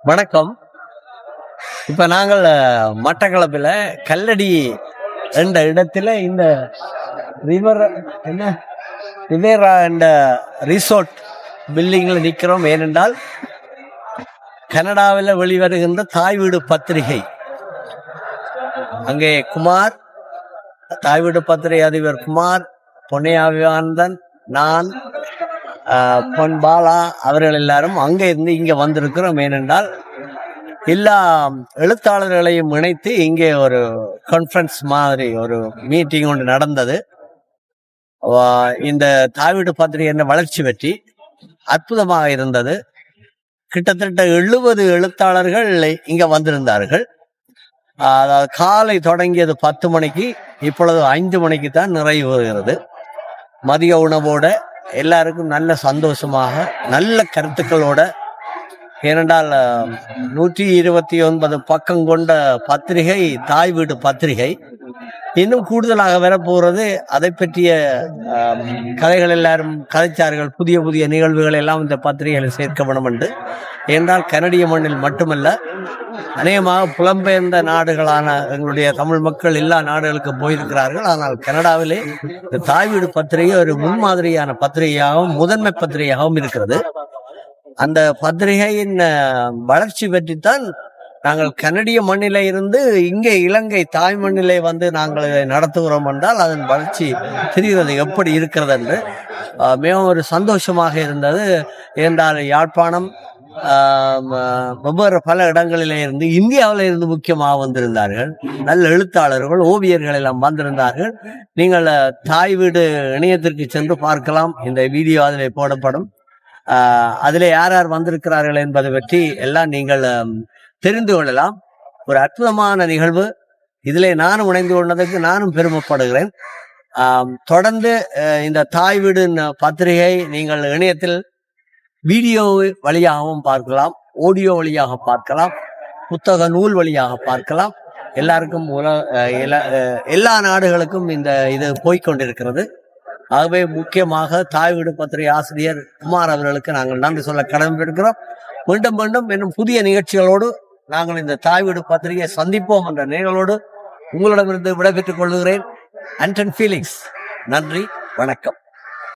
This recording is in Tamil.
வணக்கம். இப்ப நாங்கள் மட்டக்களப்பில் கல்லடி என்ற இடத்துல இந்த ரிவர் என்ன ரிவேரா என்ற ரிசோர்ட் பில்டிங்கில் நிற்கிறோம். ஏனென்றால் கனடாவில் வெளிவருகின்ற தாய் வீடு பத்திரிகை, அங்கே குமார், தாய் வீடு பத்திரிகை அதிபர் குமார், பொன்னையாவியானந்தன், நான், பொன் பாலா அவர்கள் எல்லாரும் அங்கே இருந்து இங்கே வந்திருக்கிறோம். ஏனென்றால் எல்லா எழுத்தாளர்களையும் இணைத்து இங்கே ஒரு கான்ஃபரன்ஸ் மாதிரி ஒரு மீட்டிங் ஒன்று நடந்தது. இந்த தாய்வீடு பத்திரிகை என்ற வளர்ச்சி பற்றி அற்புதமாக இருந்தது. கிட்டத்தட்ட 70 எழுத்தாளர்கள் இங்கே வந்திருந்தார்கள். அதாவது காலை தொடங்கியது 10 மணிக்கு, இப்பொழுது 5 மணிக்கு தான் நிறைவு வருகிறது. மதிய உணவோட எல்லாருக்கும் நல்ல சந்தோஷமாக நல்ல கருத்துக்களோட, ஏனென்றால் 129 பக்கம் கொண்ட பத்திரிகை தாய் வீடு பத்திரிகை. இன்னும் கூடுதலாக வரப்போகிறது. அதை பற்றிய கதைகள் எல்லாரும் கதைச்சார்கள். புதிய புதிய நிகழ்வுகள் எல்லாம் இந்த பத்திரிகைகளை சேர்க்க வேண்டும் என்று. ஏனென்றால் கனடிய மண்ணில் மட்டுமல்ல, அநேகமாக புலம்பெயர்ந்த நாடுகளான எங்களுடைய தமிழ் மக்கள் எல்லா நாடுகளுக்கும் போயிருக்கிறார்கள். ஆனால் கனடாவிலே இந்த தாய் வீடு பத்திரிகை ஒரு முன்மாதிரியான பத்திரிகையாகவும் முதன்மை பத்திரிகையாகவும் இருக்கிறது. அந்த பத்திரிகையின் வளர்ச்சி பற்றித்தான் நாங்கள் கனடிய மண்ணிலே இருந்து இங்கே இலங்கை தாய் மண்ணிலே வந்து நாங்கள் இதை நடத்துகிறோம் என்றால் அதன் வளர்ச்சி தெரிகிறது எப்படி இருக்கிறது என்று. மிகவும் ஒரு சந்தோஷமாக இருந்தது. என்றால் யாழ்ப்பாணம், வெவ்வேறு பல இடங்களிலே இருந்து, இந்தியாவில இருந்து முக்கியமாக வந்திருந்தார்கள். நல்ல எழுத்தாளர்கள், ஓவியர்கள் எல்லாம் வந்திருந்தார்கள். நீங்கள் தாய் வீடு இணையத்திற்கு சென்று பார்க்கலாம். இந்த வீடியோ அதிலே போடப்படும். அதில் யார் யார் வந்திருக்கிறார்கள் என்பதை பற்றி எல்லாம் நீங்கள் தெரிந்து கொள்ளலாம். ஒரு அற்புதமான நிகழ்வு. இதிலே நானும் இணைந்து கொண்டதுக்கு நானும் பெருமைப்படுகிறேன். தொடர்ந்து இந்த தாய் வீடு பத்திரிகை நீங்கள் இணையத்தில் வீடியோ வழியாகவும் பார்க்கலாம், ஆடியோ வழியாக பார்க்கலாம், புத்தக நூல் வழியாக பார்க்கலாம். எல்லாருக்கும் எல்லா நாடுகளுக்கும் இந்த இது போய்கொண்டிருக்கிறது. ஆகவே முக்கியமாக தாய் வீடு பத்திரிகை ஆசிரியர் குமார் அவர்களுக்கு நாங்கள் நன்றி சொல்ல கடமைப்பட்டிருக்கிறோம். மீண்டும் மீண்டும் இன்னும் புதிய நிகழ்ச்சிகளோடு நாங்கள் இந்த தாய் வீடு பத்திரிகையை சந்திப்போம் என்ற நிகழ்வோடு உங்களிடமிருந்து விடைபெற்றுக் கொள்கிறேன். ஆண்டன் ஃபீலிக்ஸ். நன்றி, வணக்கம்.